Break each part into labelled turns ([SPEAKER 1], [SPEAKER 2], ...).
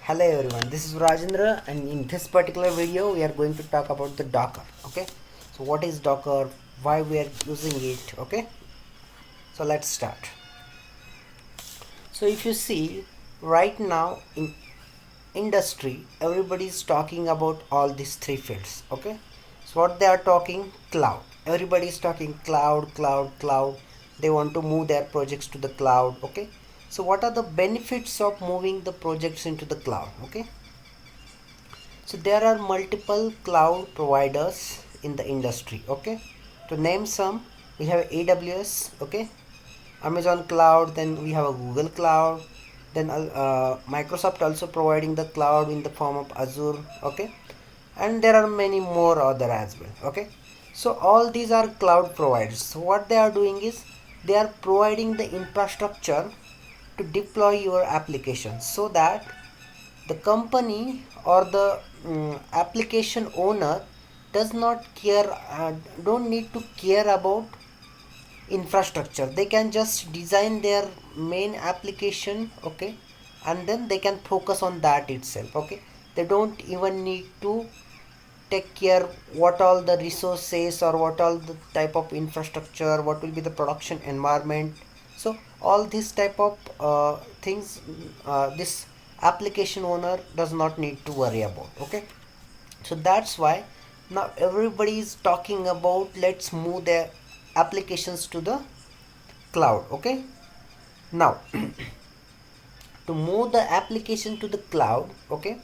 [SPEAKER 1] Hello everyone, this is Rajendra, and in this particular video we are going to talk about the Docker. Okay, so what is Docker, why we are using it. Okay, so let's start. So if you see right now in industry, everybody is talking about all these three fields. Okay, so what they are talking, cloud. Everybody is talking cloud. They want to move their projects to the cloud. Okay, so what are the benefits of moving the projects into the cloud? Okay, so there are multiple cloud providers in the industry. Okay, to name some, we have AWS. Okay, Amazon Cloud, then we have a Google Cloud, then Microsoft also providing the cloud in the form of Azure. Okay, and there are many more other as well. Okay, so all these are cloud providers. So what they are doing is they are providing the infrastructure to deploy your application, so that the company or the application owner does not care, don't need to care about infrastructure. They can just design their main application. Okay, and then they can focus on that itself. Okay, they don't even need to take care what all the resources or what all the type of infrastructure, what will be the production environment. So all this type of things, this application owner does not need to worry about. Okay, so that's why now everybody is talking about let's move their applications to the cloud. Okay, now to move the application to the cloud. Okay,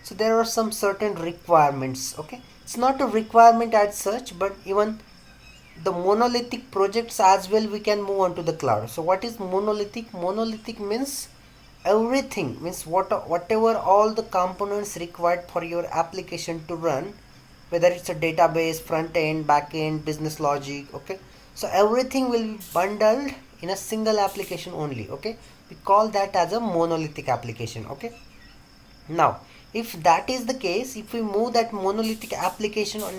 [SPEAKER 1] so there are some certain requirements. Okay, it's not a requirement as such, but even the monolithic projects as well we can move on to the cloud. So what is monolithic means everything, means whatever all the components required for your application to run, whether it's a database, front end, back end, business logic. Okay, so everything will be bundled in a single application only. Okay, we call that as a monolithic application. Okay, now if that is the case, if we move that monolithic application on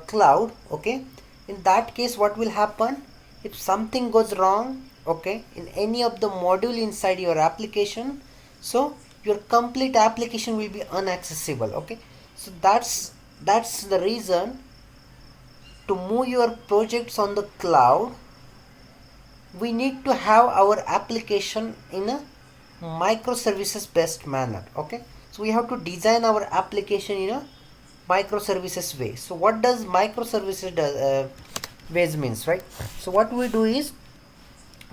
[SPEAKER 1] cloud. Okay, in that case what will happen, if something goes wrong, okay, in any of the module inside your application, so your complete application will be inaccessible. Okay, so that's the reason to move your projects on the cloud, we need to have our application in a microservices based manner. Okay, so we have to design our application in a microservices way. So what does microservices ways means, right? So what we do is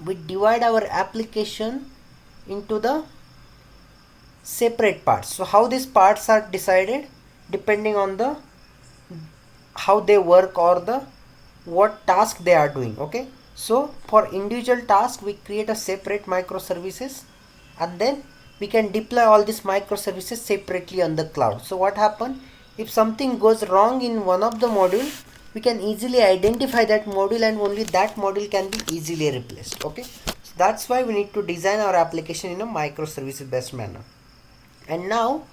[SPEAKER 1] we divide our application into the separate parts. So how these parts are decided, depending on the how they work or the what task they are doing. Okay, so for individual task we create a separate microservices, and then we can deploy all these microservices separately on the cloud. So what happen, if something goes wrong in one of the module, we can easily identify that module and only that module can be easily replaced. Okay, so that's why we need to design our application in a microservices based manner. And now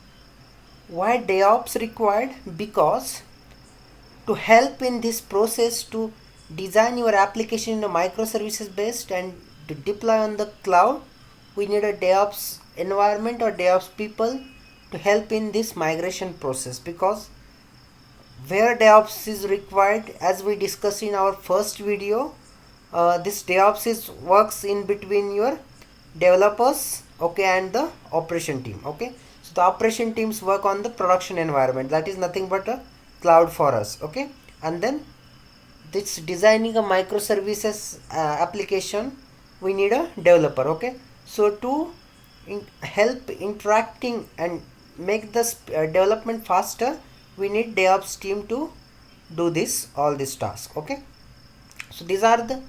[SPEAKER 1] why DevOps required, because to help in this process to design your application in a microservices based and to deploy on the cloud, we need a DevOps environment or DevOps people to help in this migration process. Because where DevOps is required, as we discussed in our first video, this DevOps is works in between your developers, okay, and the operation team. Okay, so the operation teams work on the production environment, that is nothing but a cloud for us. Okay, and then this designing a microservices application, we need a developer. Okay, so to help interacting and make this development faster, we need DevOps team to do this all this task. Okay, so these are the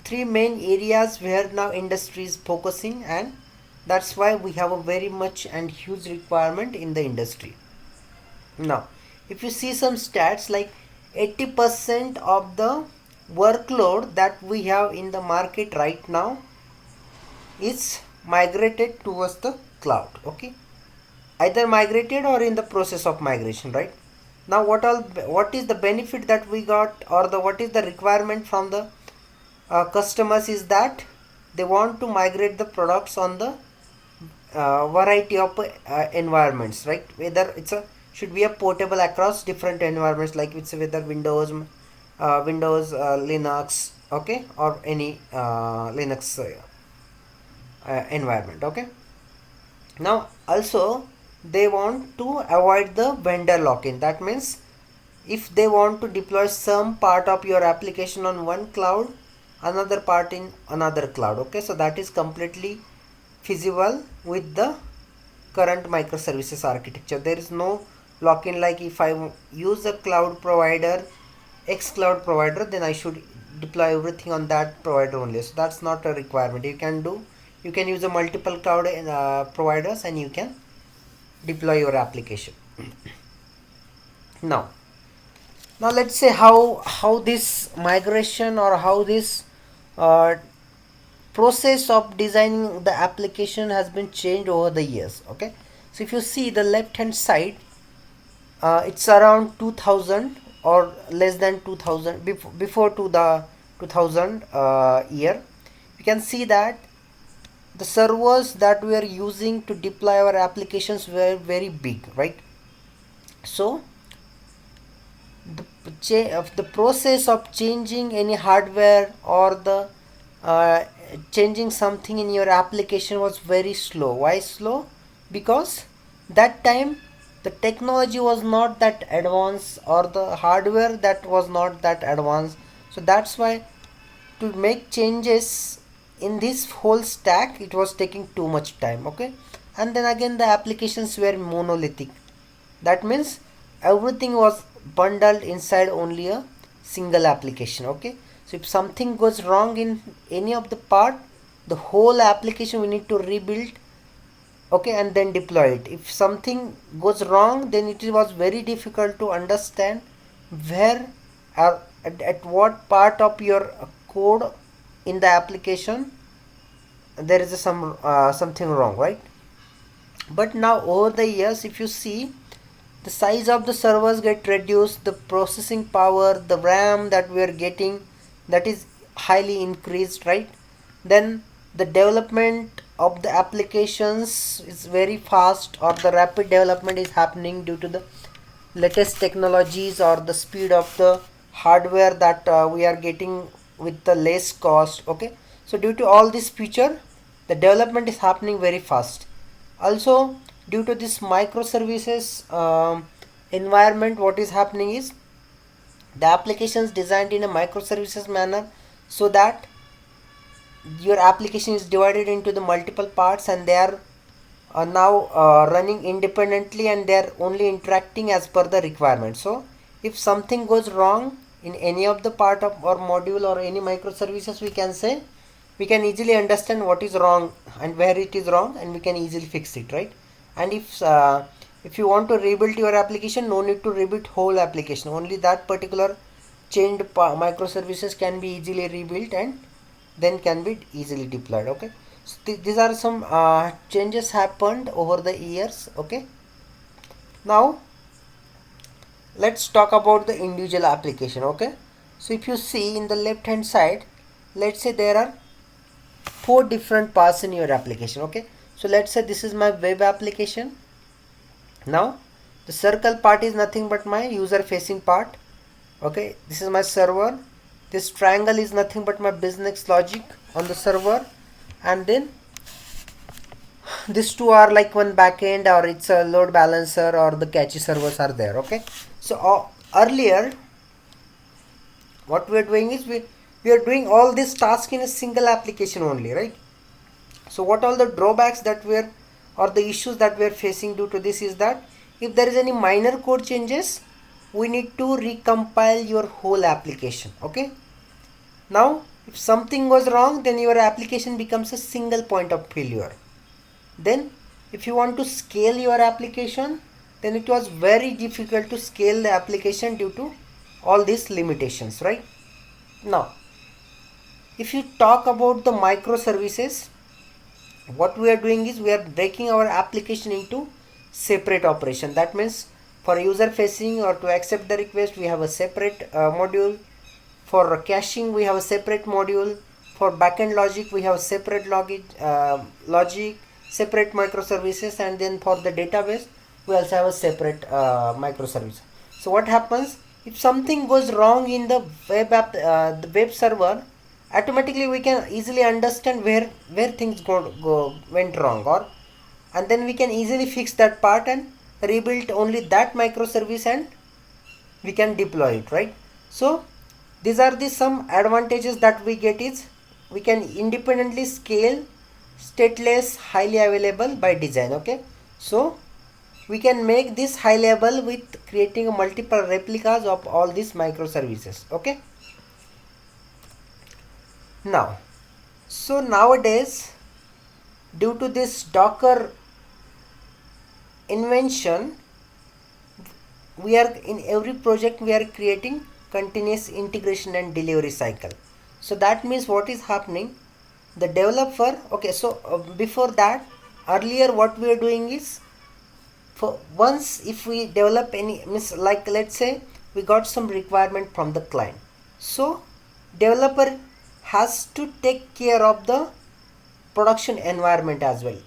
[SPEAKER 1] three main areas where now industry is focusing, and that's why we have a very much and huge requirement in the industry. Now if you see some stats, like 80% of the workload that we have in the market right now is migrated towards the cloud. Okay, either migrated or in the process of migration, right? Now what is the benefit that we got, or the what is the requirement from the customers, is that they want to migrate the products on the variety of environments, right? Whether it's a should be a portable across different environments, like it's whether Windows, Linux, okay, or any Linux environment, okay. Now also they want to avoid the vendor lock-in. That means if they want to deploy some part of your application on one cloud, another part in another cloud, okay, so that is completely feasible with the current microservices architecture. There is no lock-in, like if I use a cloud provider, X cloud provider, then I should deploy everything on that provider only. So that's not a requirement. You can use a multiple cloud providers, and you can deploy your application. now now let's say how this migration, or how this uh, process of designing the application has been changed over the years, okay. So if you see the left hand side, it's around 2000 or less than 2000, before to the 2000 year. You can see that the servers that we are using to deploy our applications were very big, right? So the process of changing any hardware, or the uh, changing something in your application was very slow. Why slow? Because that time the technology was not that advanced, or the hardware that was not that advanced. So that's why to make changes in this whole stack, it was taking too much time, okay. And then again, the applications were monolithic. That means everything was bundled inside only a single application, okay. So if something goes wrong in any of the part, the whole application we need to rebuild, okay, and then deploy it. If something goes wrong, then it was very difficult to understand where or at what part of your code in the application there is something wrong, right? But now over the years, if you see, the size of the servers get reduced, the processing power, the RAM that we are getting, that is highly increased, right? Then the development of the applications is very fast, or the rapid development is happening due to the latest technologies, or the speed of the hardware that we are getting with the less cost, okay. So due to all this feature, the development is happening very fast. Also, due to this microservices environment, what is happening is the applications designed in a microservices manner, so that your application is divided into the multiple parts, and they are now running independently, and they are only interacting as per the requirement. So if something goes wrong in any of the part of or module or any microservices, we can easily understand what is wrong and where it is wrong, and we can easily fix it, right? And if you want to rebuild your application, no need to rebuild whole application, only that particular changed microservices can be easily rebuilt, and then can be easily deployed, okay. So these are some changes happened over the years, okay. Now let's talk about the individual application, okay. So if you see in the left hand side, let's say there are 4 different parts in your application, okay. So let's say this is my web application. Now the circle part is nothing but my user facing part, okay. This is my server. This triangle is nothing but my business logic on the server, and then these two are like one backend, or it's a load balancer, or the cache servers are there, okay. So earlier what we are doing is we are doing all this task in a single application only, right? So what all the drawbacks that were, or the issues that we are facing due to this, is that if there is any minor code changes, we need to recompile your whole application, okay. Now if something goes wrong, then your application becomes a single point of failure. Then if you want to scale your application, then it was very difficult to scale the application due to all these limitations, right? Now if you talk about the microservices, what we are doing is we are breaking our application into separate operation. That means for user facing or to accept the request, we have a separate module. For caching, we have a separate module. For backend logic, we have separate logic. separate microservices, and then for the database we also have a separate microservice. So what happens if something goes wrong in the the web server, automatically we can easily understand where things went wrong, or and then we can easily fix that part and rebuild only that microservice and we can deploy it, right? So these are the some advantages that we get is we can independently scale, stateless, highly available by design. Okay, so we can make this high level with creating multiple replicas of all these microservices. Okay, now so nowadays due to this Docker invention, we are in every project we are creating continuous integration and delivery cycle. So that means what is happening, the developer, okay, so before that, earlier what we are doing is, for once if we develop any means, like let's say we got some requirement from the client, so developer has to take care of the production environment as well.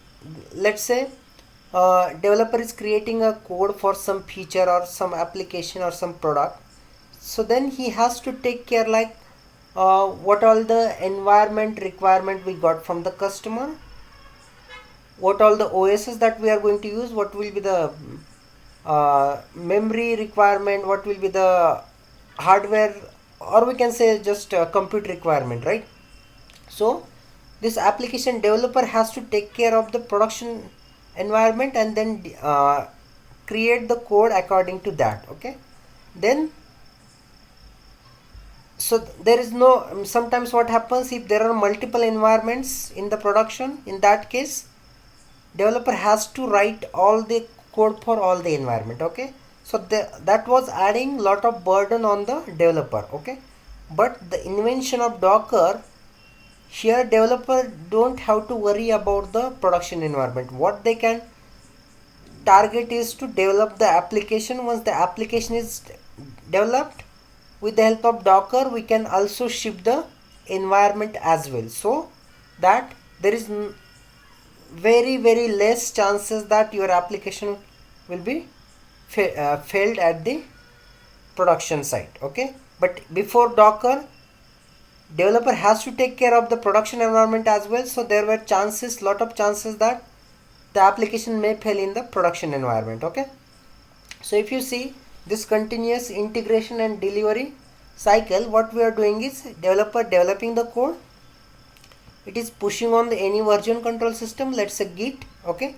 [SPEAKER 1] Let's say developer is creating a code for some feature or some application or some product, so then he has to take care like what all the environment requirement we got from the customer, what all the OSs that we are going to use, what will be the memory requirement, what will be the hardware, or we can say just compute requirement, right? So this application developer has to take care of the production environment and then create the code according to that. Okay, then so there is no sometimes what happens if there are multiple environments in the production, in that case developer has to write all the code for all the environment. Okay, so that was adding lot of burden on the developer. Okay, but the invention of Docker, here developer don't have to worry about the production environment. What they can target is to develop the application. Once the application is developed, with the help of Docker we can also ship the environment as well, so that there is very less chances that your application will be failed at the production site. Okay, but before Docker, developer has to take care of the production environment as well, so there were chances, lot of chances that the application may fail in the production environment. Okay, so if you see this continuous integration and delivery cycle, what we are doing is developer developing the code, it is pushing on the any version control system, let's say Git. Okay,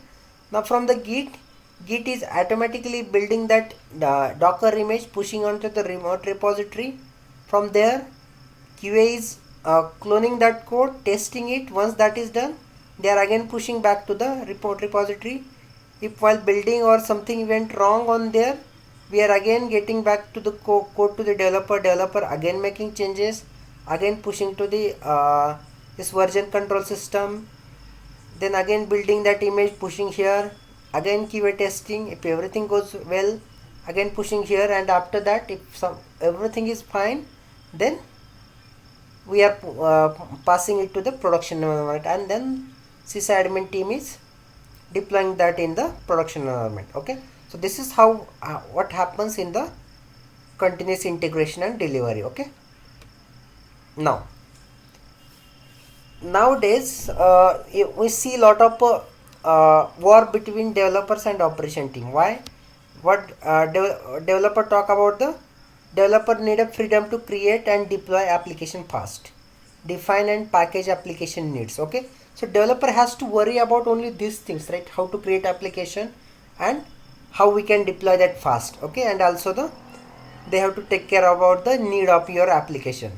[SPEAKER 1] now from the Git is automatically building that Docker image, pushing onto the remote repository. From there QA is cloning that code, testing it. Once that is done, they are again pushing back to the report repository. If while building or something went wrong on there, we are again getting back to the code to the developer again making changes, again pushing to the this version control system, then again building that image, pushing here, again QA testing. If everything goes well, again pushing here, and after that if everything is fine, then we are passing it to the production environment, and then sysadmin team is deploying that in the production environment. Okay, so this is how what happens in the continuous integration and delivery. Okay, now nowadays we see a lot of war between developers and operation team. Why? What developer talk about, the developer need a freedom to create and deploy application fast, define and package application needs. Okay, so developer has to worry about only these things, right? How to create application and how we can deploy that fast. Okay, and also they have to take care about the need of your application.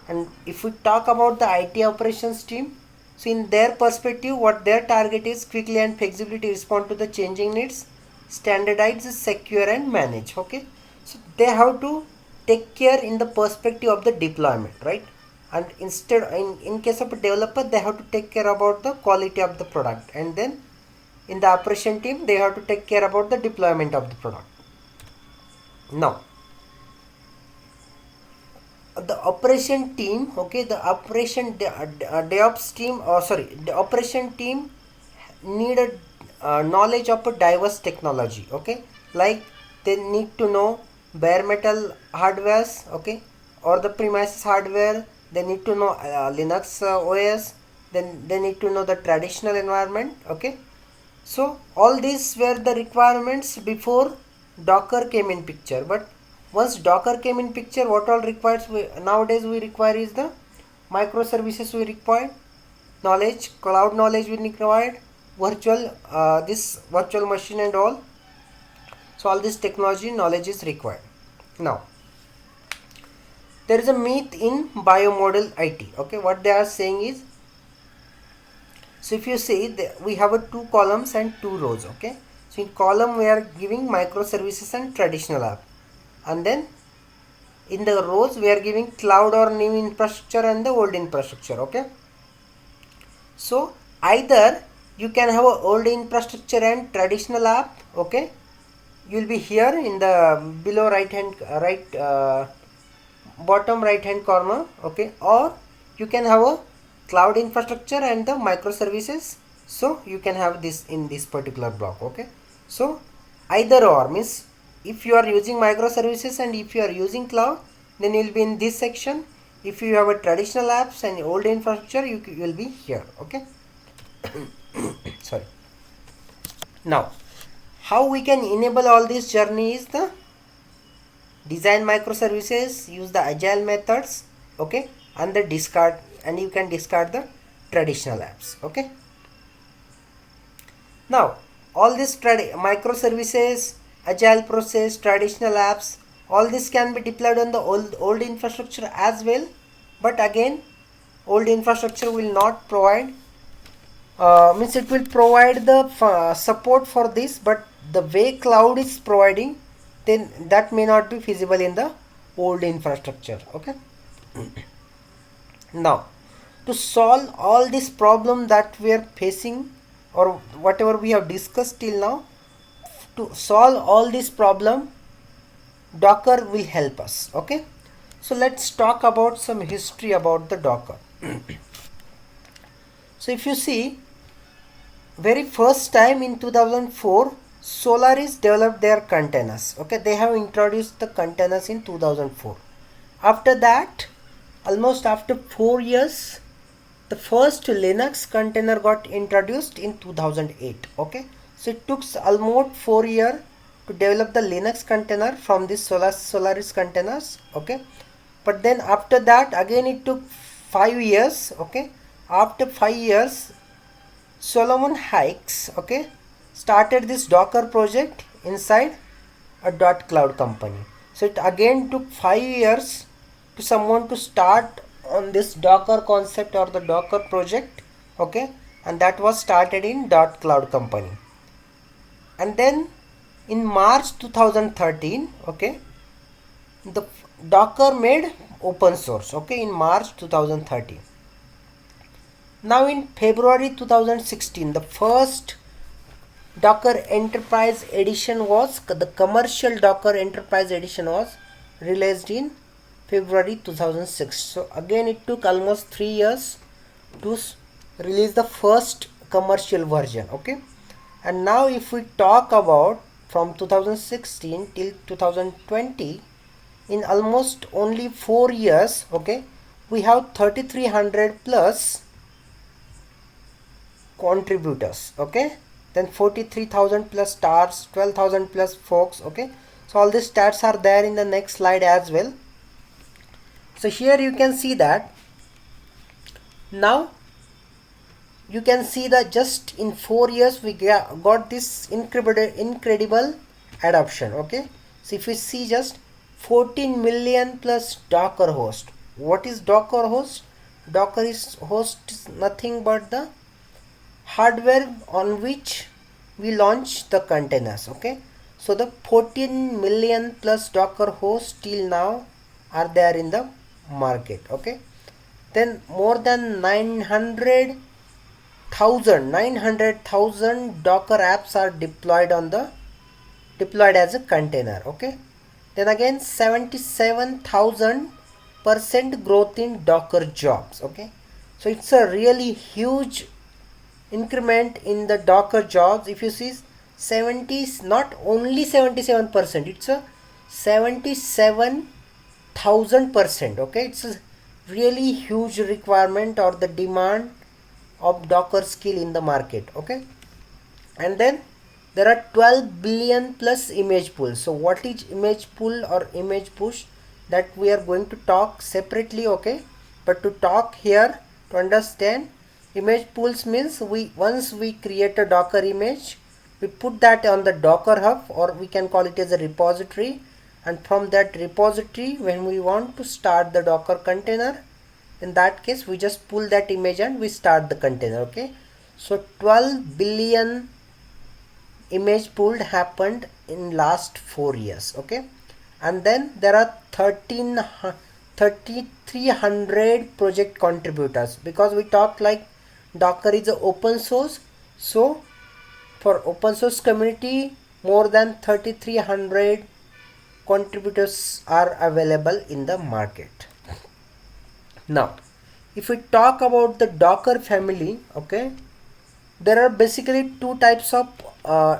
[SPEAKER 1] And if we talk about the IT operations team, so in their perspective, what their target is, quickly and flexibly respond to the changing needs, standardize, secure and manage. Okay, so they have to take care in the perspective of the deployment, right? And instead in case of a developer, they have to take care about the quality of the product, and then in the operation team they have to take care about the deployment of the product. Now the operation team, okay, the operation DevOps team, the operation team need a knowledge of a diverse technology. Okay, like they need to know bare metal hardwares, okay, or the premises hardware. They need to know Linux OS. Then they need to know the traditional environment. Okay, so all these were the requirements before Docker came in picture. But once Docker came in picture, what all requires nowadays we require is the microservices we require, knowledge, cloud knowledge we required, virtual this virtual machine and all. So all this technology knowledge is required. Now there is a myth in biomodel IT. Okay, what they are saying is, so if you see we have a two columns and two rows. Okay, so in column we are giving microservices and traditional app, and then in the rows we are giving cloud or new infrastructure and the old infrastructure. Okay, so either you can have a old infrastructure and traditional app. Okay, you will be here in the below bottom right hand corner. Okay, or you can have a cloud infrastructure and the microservices. So you can have this in this particular block. Okay, so either or means if you are using microservices and if you are using cloud, then you will be in this section. If you have a traditional apps and old infrastructure, you will be here. Okay. Sorry. Now how we can enable all this journey is the design microservices, use the agile methods. Okay, and the discard, and you can discard the traditional apps. Okay, now all this microservices, agile process, traditional apps, all this can be deployed on the old infrastructure as well. But again, old infrastructure will not provide means it will provide the support for this, but the way cloud is providing, then that may not be feasible in the old infrastructure. Okay. Now to solve all this problem that we are facing, or whatever we have discussed till now, to solve all this problem, Docker will help us. Okay, so let's talk about some history about the Docker. So if you see, very first time in 2004, Solaris developed their containers. Okay, they have introduced the containers in 2004. After that, almost after 4 years, the first Linux container got introduced in 2008. Okay, so it took almost 4 years to develop the Linux container from this Solaris containers. Okay, but then after that again it took 5 years. Okay, after 5 years, Solomon Hykes, okay, started this Docker project inside a .cloud company. So it again took 5 years to someone to start on this Docker concept or the Docker project. Okay, and that was started in .cloud company. And then in March 2013, okay, the Docker made open source. Okay, in March 2013. Now in February 2016, the first Docker Enterprise Edition was, the commercial Docker Enterprise Edition was released in February 2006. So again it took almost 3 years to release the first commercial version. Okay, and now if we talk about from 2016 till 2020, in almost only 4 years, okay, we have 3300 plus contributors. Okay, then 43,000 plus stars, 12,000 plus folks. Okay, so all these stats are there in the next slide as well. So here you can see that now you can see that just in 4 years we got this incredible adoption. Okay, so if you see just 14 million plus Docker host. What is Docker host? Docker is nothing but the hardware on which we launch the containers. Okay, so the 14 million plus Docker hosts till now are there in the market. Okay, then more than 900,000 Docker apps are deployed as a container. Okay, then again 77,000% growth in Docker jobs. Okay, so it's a really huge increment in the Docker jobs, if you see 70, not only 77%, it's a 77,000%. Okay, it's a really huge requirement or the demand of Docker skill in the market. Okay, and then there are 12 billion plus image pools. So what is image pool or image push, that we are going to talk separately. Okay, but to talk here, to understand, image pools means once we create a Docker image, we put that on the Docker Hub, or we can call it as a repository, and from that repository, when we want to start the Docker container, in that case we just pull that image and we start the container. Okay, so 12 billion image pooled happened in last 4 years. Okay, and then there are 3300 project contributors, because we talked like Docker is a open source. So for open source community, more than 3300 contributors are available in the market. Now if we talk about the Docker family, okay, there are basically two types of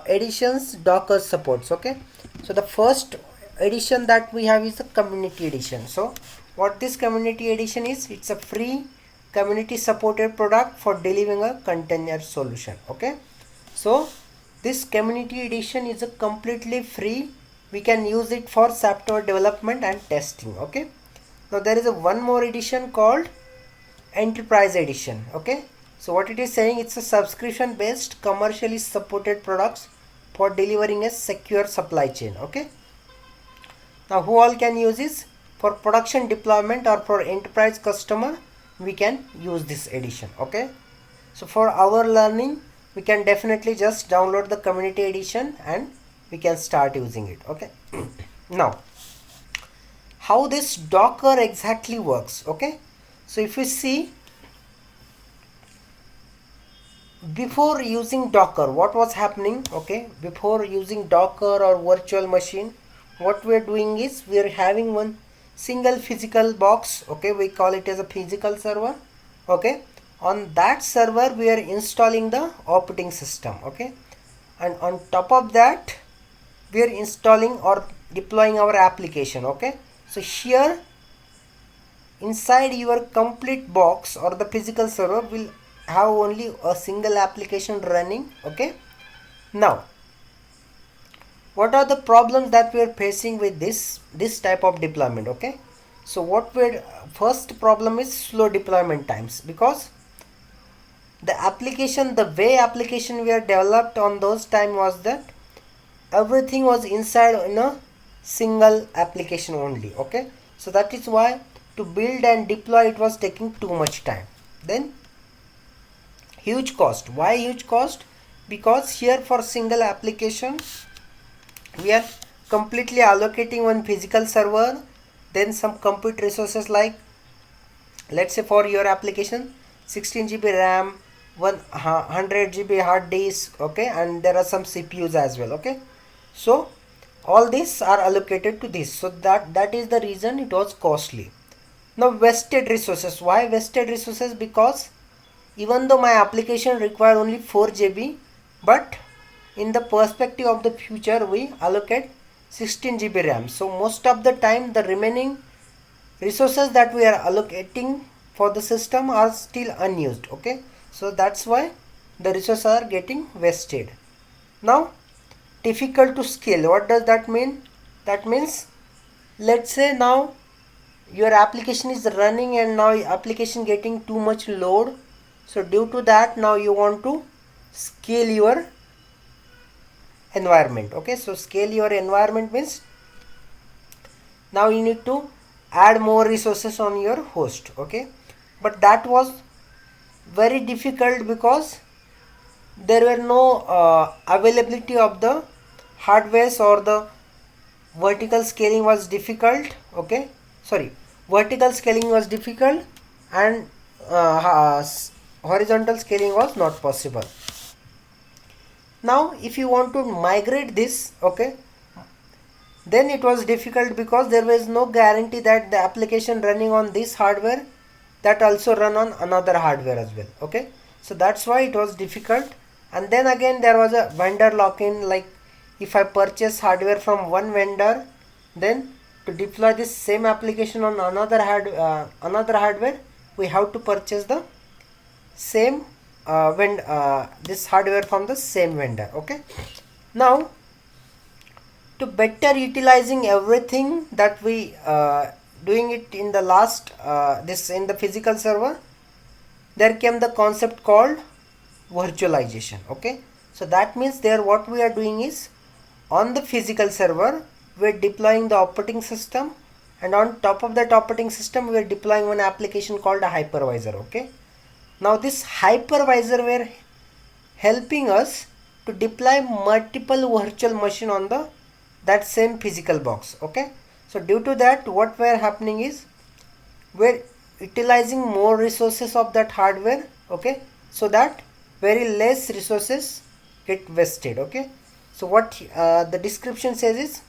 [SPEAKER 1] editions Docker supports. Okay, so the first edition that we have is the community edition. So what this community edition is, it's a free community supported product for delivering a container solution. Okay, so this community edition is a completely free. We can use it for software development and testing. Okay, now there is a one more edition called enterprise edition. Okay, so what it is saying, it's a subscription based commercially supported products for delivering a secure supply chain. Okay, now who all can use this? For production deployment or for enterprise customer, we can use this edition. Okay, so for our learning, we can definitely just download the community edition and we can start using it. Okay, now how this Docker exactly works. Okay, so if you see, before using Docker, what was happening? Okay, before using Docker or virtual machine, what we are doing is we are having one single physical box. Okay, we call it as a physical server. Okay, on that server we are installing the operating system. Okay, and on top of that we are installing or deploying our application. Okay, so here inside your complete box or the physical server will have only a single application running. Okay, now what are the problems that we are facing with this type of deployment? Okay, so what we're first problem is slow deployment times, because the way application we are developed on those time was that everything was inside in a single application only. Okay, so that is why to build and deploy it was taking too much time. Then huge cost. Why huge cost? Because here for single application we are completely allocating one physical server, then some compute resources, like let's say for your application 16 GB RAM, 100 GB hard disk. Okay, and there are some CPUs as well. Okay, so all these are allocated to this, so that is the reason it was costly. Now wasted resources. Why wasted resources? Because even though my application require only 4 GB, but in the perspective of the future we allocate 16 GB RAM. So most of the time the remaining resources that we are allocating for the system are still unused. Okay, so that's why the resources are getting wasted. Now difficult to scale. What does that mean? That means, let's say now your application is running and now application getting too much load. So due to that, now you want to scale your environment. Okay, so scale your environment means now you need to add more resources on your host. Okay, but that was very difficult because there were no availability of the hardware, or the vertical scaling was difficult. Okay, sorry, vertical scaling was difficult and horizontal scaling was not possible. Now if you want to migrate this, okay, then it was difficult because there was no guarantee that the application running on this hardware that also run on another hardware as well. Okay, So that's why it was difficult. And then again there was a vendor lock-in, like if I purchase hardware from one vendor, then to deploy this same application on another hardware, we have to purchase the same this hardware from the same vendor. Okay, now to better utilizing everything that we doing it in the last this in the physical server, there came the concept called virtualization. Okay, so that means there what we are doing is, on the physical server we are deploying the operating system, and on top of that operating system we are deploying one application called a hypervisor. Okay, now this hypervisor were helping us to deploy multiple virtual machine on the that same physical box. Okay, so due to that what were happening is, we're utilizing more resources of that hardware. Okay, so that very less resources get wasted. Okay, so what the description says is,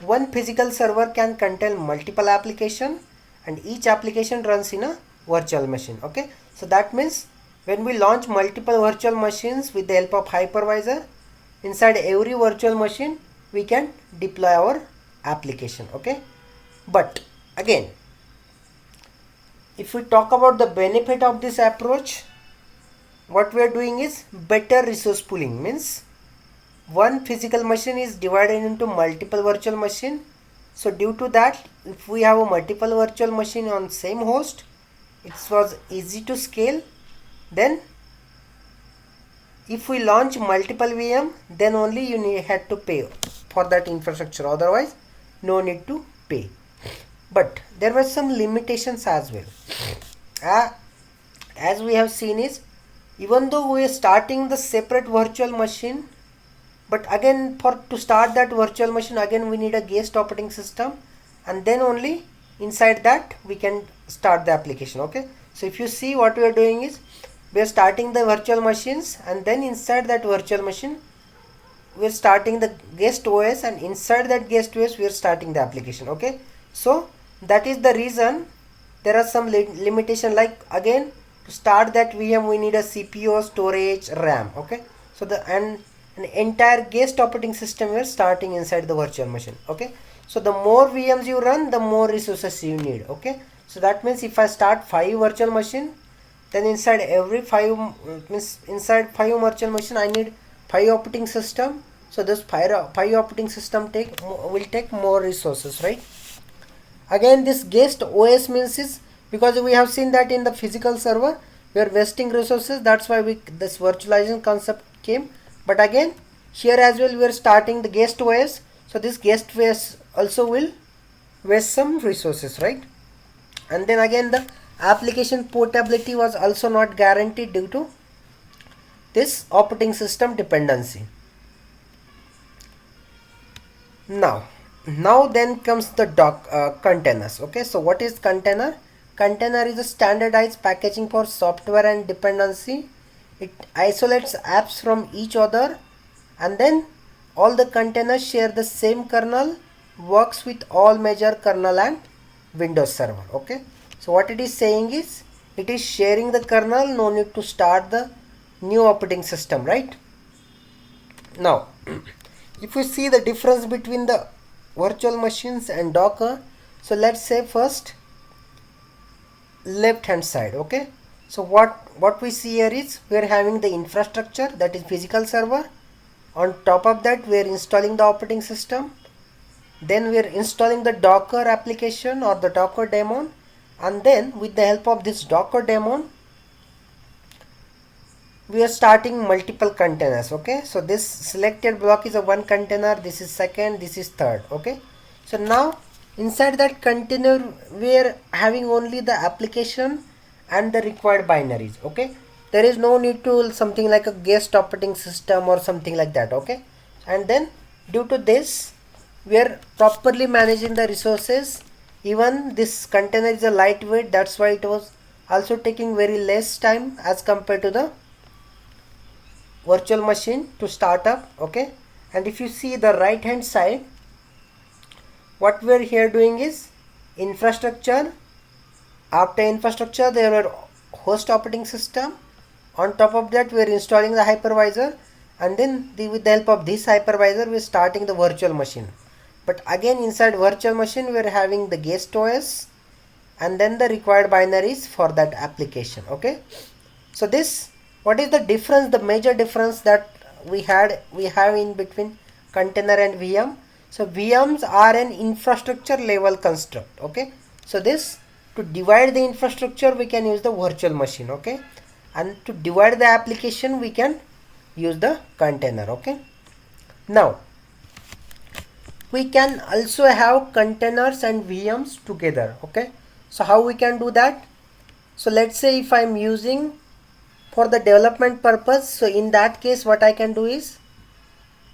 [SPEAKER 1] one physical server can contain multiple application and each application runs in a virtual machine. Okay, so that means when we launch multiple virtual machines with the help of hypervisor, inside every virtual machine we can deploy our application. Okay, but again, if we talk about the benefit of this approach, what we are doing is better resource pooling. Means one physical machine is divided into multiple virtual machine. So due to that, if we have a multiple virtual machine on same host, it was easy to scale. Then if we launch multiple VM, then only you had to pay for that infrastructure, otherwise no need to pay. But there were some limitations as well. As we have seen is, even though we are starting the separate virtual machine, but again to start that virtual machine, again we need a guest operating system, and then only inside that we can start the application. Okay, so if you see, what we are doing is, we are starting the virtual machines, and then inside that virtual machine we are starting the guest OS, and inside that guest OS we are starting the application. Okay, so that is the reason there are some limitation, like again to start that VM we need a CPU, storage, RAM. Okay, so an entire guest operating system we are starting inside the virtual machine. Okay, so the more VMs you run, the more resources you need. Okay, so that means if I start 5 virtual machine, then inside every 5 means inside 5 virtual machine I need 5 operating system. So this 5 operating system will take more resources, right? Again, this guest OS means is, because we have seen that in the physical server we are wasting resources, that's why this virtualization concept came. But again, here as well we are starting the guest OS, so this guest OS also will waste some resources, right? And then again, the application portability was also not guaranteed due to this operating system dependency. Now then comes the containers. Okay, so what is container? Container is a standardized packaging for software and dependency. It isolates apps from each other, and then all the containers share the same kernel, works with all major kernel and Windows Server. Okay, so what it is saying is, it is sharing the kernel, no need to start the new operating system, right? Now if you see the difference between the virtual machines and Docker, so let's say first left hand side. Okay, so what we see here is, we are having the infrastructure, that is physical server. On top of that we are installing the operating system, then we are installing the Docker application or the Docker daemon, and then with the help of this Docker daemon we are starting multiple containers. Okay, so this selected block is a one container, this is second, this is third. Okay, so now inside that container we are having only the application and the required binaries. Okay, there is no need to something like a guest operating system or something like that. Okay, and then due to this we are properly managing the resources. Even this container is a lightweight, that's why it was also taking very less time as compared to the virtual machine to start up. Okay, and if you see the right hand side, what we are here doing is infrastructure. After infrastructure there are host operating system, On top of that, we are installing the hypervisor, and then with the help of this hypervisor, we are starting the virtual machine. But again, inside virtual machine, we are having the guest OS and then the required binaries for that application. Okay, so this, what is the difference, the major difference that we have in between container and VM? So VMs are an infrastructure level construct. Okay, so this, to divide the infrastructure we can use the virtual machine. Okay, and to divide the application we can use the container. Okay, now we can also have containers and VMs together. Okay, so how we can do that? So let's say if I'm using for the development purpose, so in that case what I can do is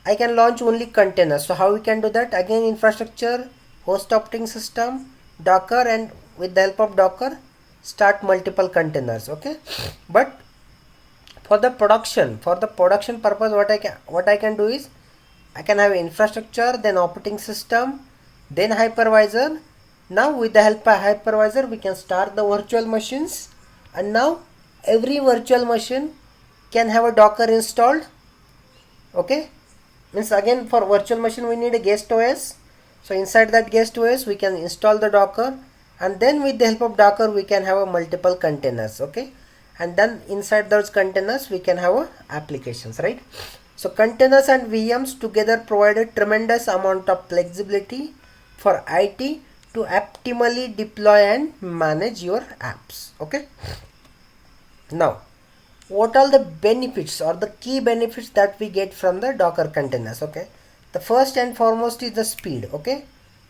[SPEAKER 1] I can launch only containers. So how we can do that? Again, infrastructure, host operating system, Docker, and with the help of Docker start multiple containers. Okay, but for the production purpose, what I can do is I can have infrastructure, then operating system, then hypervisor. Now with the help of hypervisor we can start the virtual machines, and now every virtual machine can have a Docker installed. Okay, means again for virtual machine we need a guest OS. So inside that guest OS we can install the Docker, and then with the help of Docker we can have a multiple containers. Okay, and then inside those containers we can have a applications, right? So containers and VMs together provide a tremendous amount of flexibility for IT to optimally deploy and manage your apps. Okay, now what are the benefits or the key benefits that we get from the Docker containers? Okay, the first and foremost is the speed. Okay,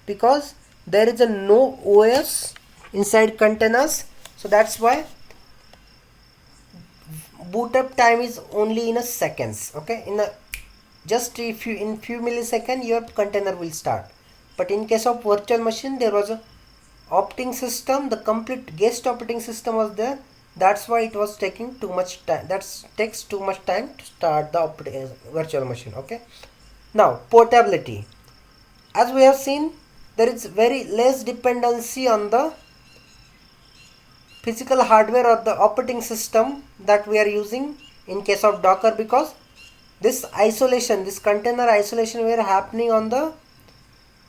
[SPEAKER 1] because there is a no OS inside containers, so that's why boot up time is only in a seconds. Okay, in a just if you in few milliseconds your container will start. But in case of virtual machine, there was a operating system, the complete guest operating system was there. That's why it was taking too much time. That takes too much time to start the virtual machine. Okay, now portability, as we have seen, there is very less dependency on the physical hardware or the operating system that we are using in case of Docker, because this isolation, this container isolation we are happening on the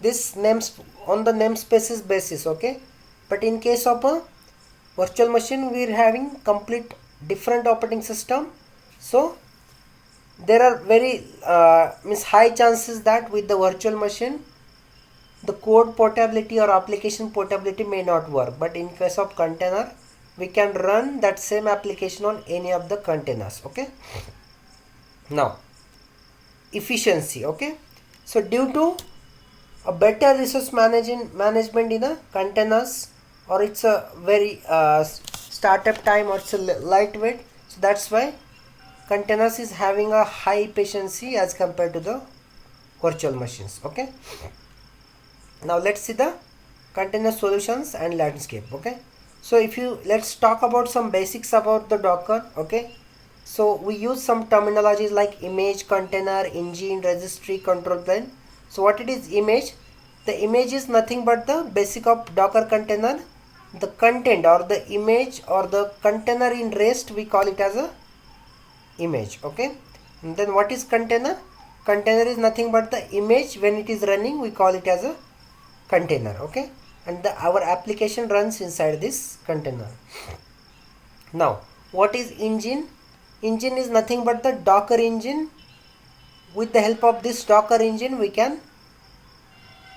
[SPEAKER 1] namespaces basis. Okay, but in case of a virtual machine we are having complete different operating system, so there are very high chances that with the virtual machine the code portability or application portability may not work. But in case of container we can run that same application on any of the containers. Okay, now efficiency. Okay, so due to a better resource management in the containers, or it's a very startup time, or it's a lightweight, so that's why containers is having a high efficiency as compared to the virtual machines. Okay, now let's see the container solutions and landscape. Okay, so let's talk about some basics about the Docker. Okay, so we use some terminologies like image, container, engine, registry, control plane. So what it is image? The image is nothing but the basic of Docker container. The content or the image or the container in rest we call it as a image. Okay, and then what is container? Container is nothing but the image when it is running we call it as a container. Okay, and our application runs inside this container. Now what is engine? Engine is nothing but the Docker engine. With the help of this Docker engine we can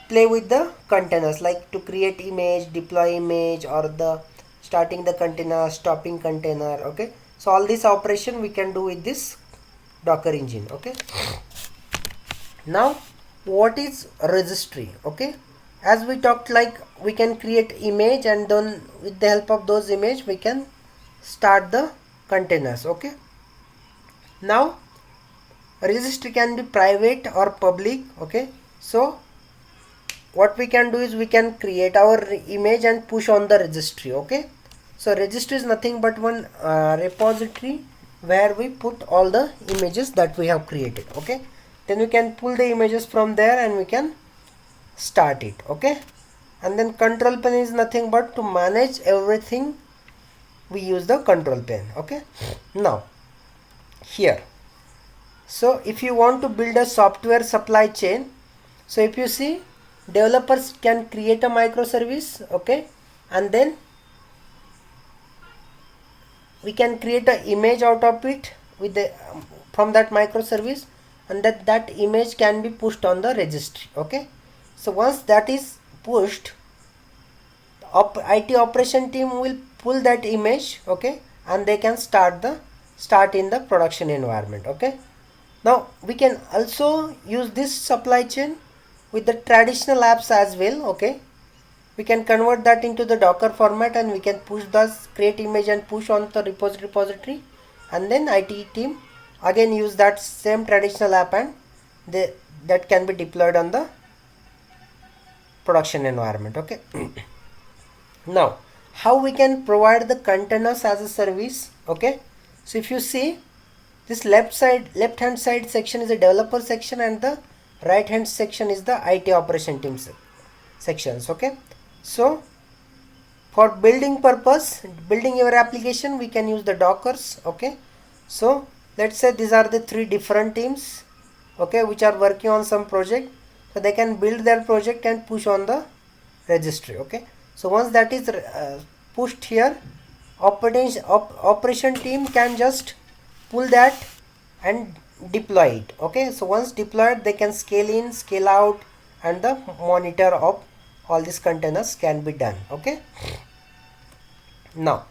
[SPEAKER 1] play with the containers, like to create image, deploy image, or the starting the container, stopping container. Okay, so all this operation we can do with this Docker engine. Okay, now what is registry? Okay, as we talked, like we can create image, and then with the help of those image we can start the containers. Okay, now registry can be private or public. Okay, so what we can do is we can create our image and push on the registry. Okay, so registry is nothing but one repository where we put all the images that we have created. Okay, then we can pull the images from there and we can start it. Okay, and then control plane is nothing but to manage everything. We use the control plane. Okay, now here. So if you want to build a software supply chain, so if you see, developers can create a microservice, okay, and then we can create an image out of it with the from that microservice, and that image can be pushed on the registry. Okay, so once that is pushed, IT operation team will pull that image, okay, and they can start in the production environment. Okay, now we can also use this supply chain with the traditional apps as well. Okay, we can convert that into the Docker format, and we can push the create image and push on the repository, and then IT team again use that same traditional app, and that can be deployed on the production environment. Okay. Now how we can provide the containers as a service. Okay, so if you see, this left hand side section is a developer section, and the right hand section is the IT operation team sections. Okay, so for building purpose, building your application, we can use the Dockers. Okay, so let's say these are the three different teams, okay, which are working on some project, so they can build their project and push on the registry. Okay, so once that is pushed here, operation team can just pull that and deploy it. Okay, so once deployed, they can scale in, scale out, and the monitor of all these containers can be done. Okay, now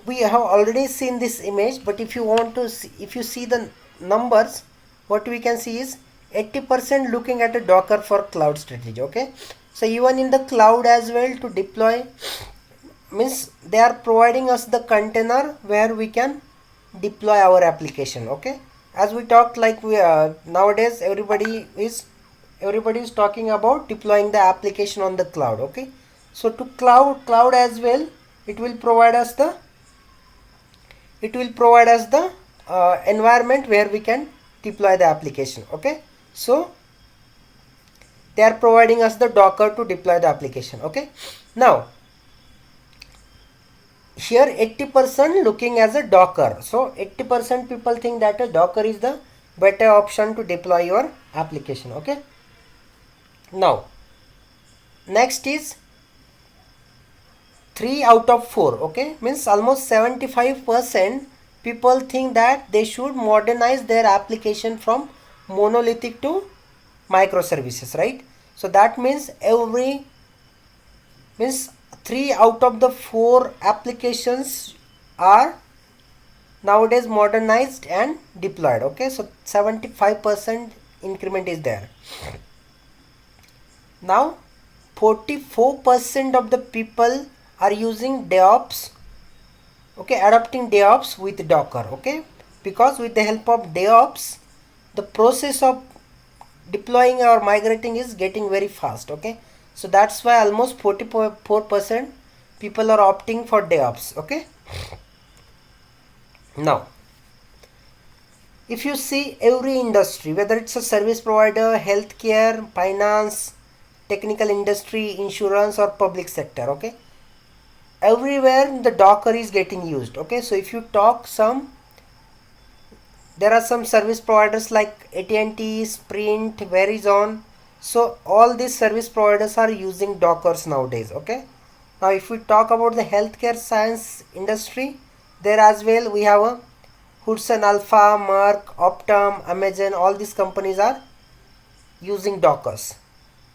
[SPEAKER 1] we have already seen this image, but if you want to see, if you see the numbers, what we can see is 80% looking at a Docker for cloud strategy. Okay, so even in the cloud as well, to deploy, means they are providing us the container where we can deploy our application. Okay, as we talked, like we nowadays everybody is talking about deploying the application on the cloud. Okay, so to cloud as well, it will provide us the environment where we can deploy the application. Okay, so they are providing us the Docker to deploy the application. Okay, now here 80% looking as a Docker, so 80% people think that a Docker is the better option to deploy your application. Okay, now next is 3 out of 4. Okay, means almost 75% people think that they should modernize their application from monolithic to microservices, right? So that means 3 out of the 4 applications are nowadays modernized and deployed. Okay, so 75% increment is there. Now 44% of the people are using DevOps, okay, adopting DevOps with Docker. Okay, because with the help of DevOps, the process of deploying or migrating is getting very fast. Okay, so that's why almost 44% people are opting for DevOps. Okay, now if you see, every industry, whether it's a service provider, healthcare, finance, technical industry, insurance, or public sector, okay, everywhere the Docker is getting used. Okay, so if you talk there are some service providers like AT&T, Sprint, Verizon. So all these service providers are using Dockers nowadays. Okay, now if we talk about the healthcare science industry, there as well we have a Hudson Alpha, Merck, Optum, Amazon. All these companies are using Dockers.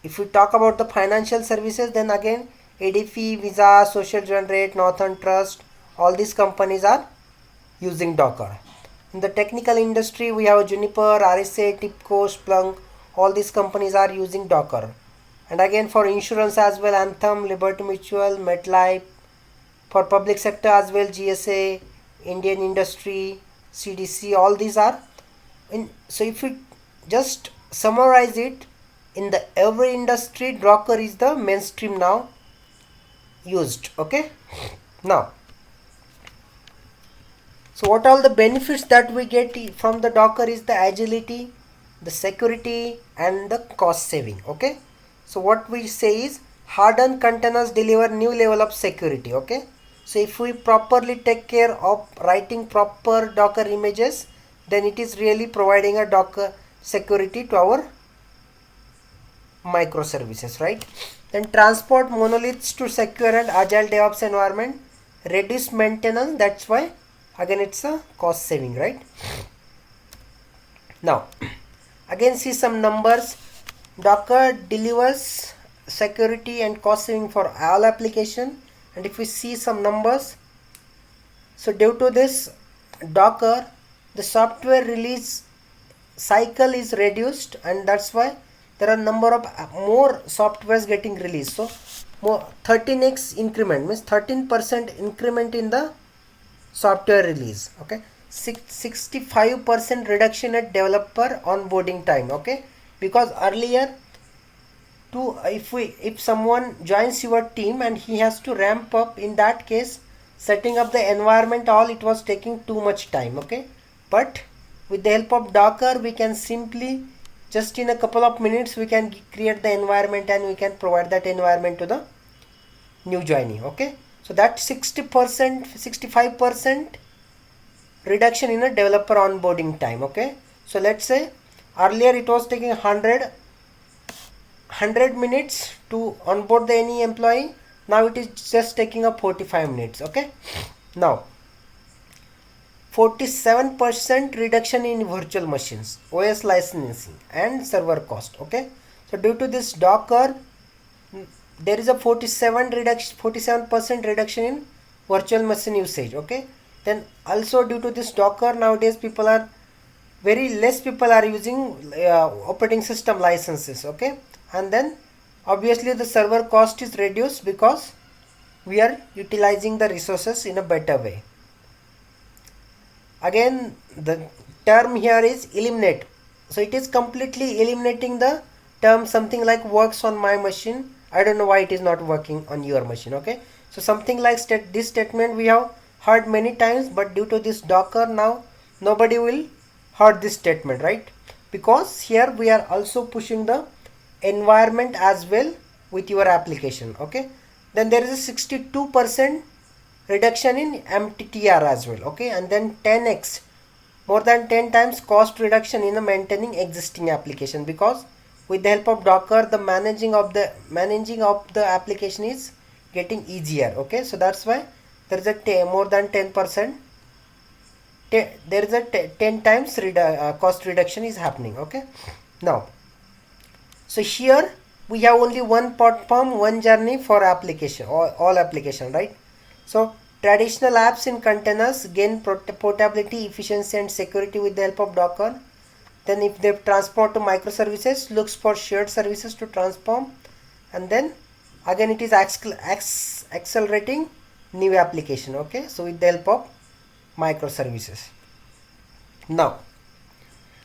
[SPEAKER 1] If we talk about the financial services, then again ADP, Visa, Social Generate, Northern Trust, all these companies are using Docker. In the technical industry, we have Juniper, RSA, TIBCO, Splunk. All these companies are using Docker. And again for insurance as well, Anthem, Liberty Mutual, MetLife. For public sector as well, GSA, Indian Industry, CDC. All these are so if we just summarize it, in the every industry, Docker is the mainstream now used. Okay, now so what all the benefits that we get from the Docker is the agility, the security, and the cost saving. Okay, so what we say is hardened containers deliver new level of security. Okay, So if we properly take care of writing proper Docker images, then it is really providing a Docker security to our microservices, right? Then transport monoliths to secure and agile DevOps environment, reduce maintenance. That's why again it's a cost saving, right? Now again see some numbers. Docker delivers security and cost saving for all application, and if we see some numbers, so due to this Docker, the software release cycle is reduced, and that's why there are number of more softwares getting released. So more 13x increment means 13% increment in the software release. Okay, 65% reduction at developer onboarding time. Okay, because earlier if someone joins your team and he has to ramp up, in that case setting up the environment all, it was taking too much time. Okay, but with the help of Docker we can simply just in a couple of minutes we can create the environment and we can provide that environment to the new joinee. Okay, so that 60% 65% reduction in a developer onboarding time. Okay, so let's say earlier it was taking 100 minutes to onboard the any employee, now it is just taking up 45 minutes. Okay, now 47% reduction in virtual machines, OS licensing and server cost. Okay, so due to this Docker there is a 47% reduction in virtual machine usage. Okay, then also due to this Docker, nowadays very less people are using operating system licenses. Okay, and then obviously the server cost is reduced because we are utilizing the resources in a better way. Again the term here is eliminate, so it is completely eliminating the term something like works on my machine. I don't know why it is not working on your machine. Okay, so something like this statement we have heard many times, but due to this Docker now nobody will heard this statement, right? Because here we are also pushing the environment as well with your application. Okay, then there is a 62% reduction in MTTR as well. Okay, and then 10x, more than 10 times cost reduction in the maintaining existing application, because with the help of Docker the managing of the application is getting easier. Okay, so that's why there is a more than 10%, there is a 10 times cost reduction is happening. Okay, now so here we have only one platform, one journey for application, all application, right? So traditional apps in containers gain portability, efficiency and security with the help of Docker. Then if they transport to microservices, looks for shared services to transform, and then again it is accelerating new application. Okay, so with the help of microservices. Now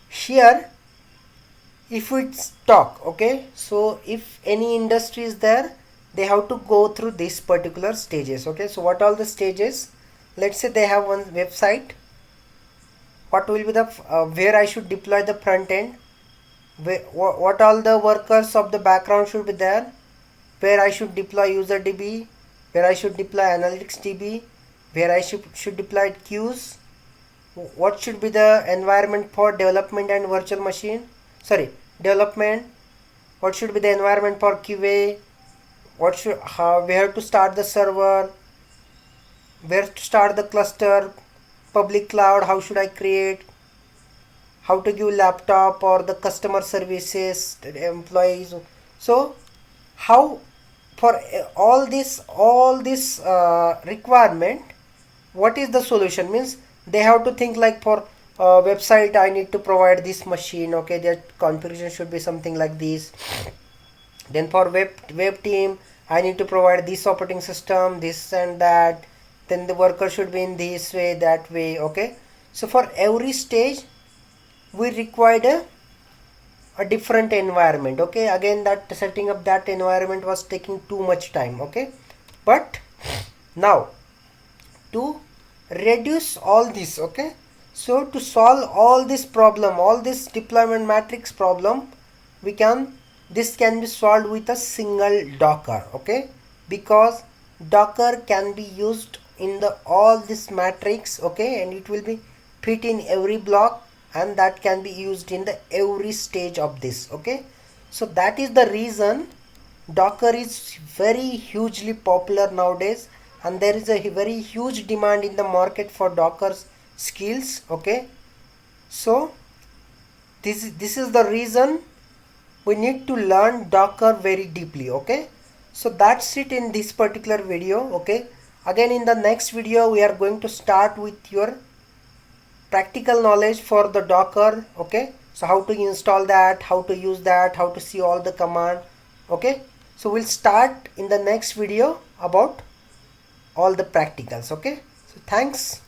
[SPEAKER 1] here if we talk, okay, so if any industry is there, they have to go through these particular stages. Okay, so what all the stages? Let's say they have one website. What will be the where I should deploy the front end, what all the workers of the background should be there, where I should deploy user DB, where I should deploy analytics DB, where I should deploy queues, what should be the environment for development and virtual machine, development, what should be the environment for QA, where to start the server, where to start the cluster, public cloud, how should I create, how to give laptop or the customer services employees. So how for all this requirement, what is the solution? Means they have to think like for website I need to provide this machine. Okay, that configuration should be something like this. Then for web team I need to provide this operating system, this and that. Then the worker should be in this way, that way. Okay, so for every stage we required a different environment. Okay, again that setting up that environment was taking too much time. Okay, but now to reduce all this, okay, so to solve all this problem, all this deployment matrix problem, this can be solved with a single Docker. Okay, because Docker can be used in the all this matrix, okay, and it will be fit in every block, and that can be used in the every stage of this, okay. So that is the reason Docker is very hugely popular nowadays, and there is a very huge demand in the market for Docker's skills, okay. So this is the reason we need to learn Docker very deeply, okay. So that's it in this particular video, okay. Again, in the next video we are going to start with your practical knowledge for the Docker, okay. So how to install that, how to use that, how to see all the command, okay. So we'll start in the next video about all the practicals, okay. So thanks.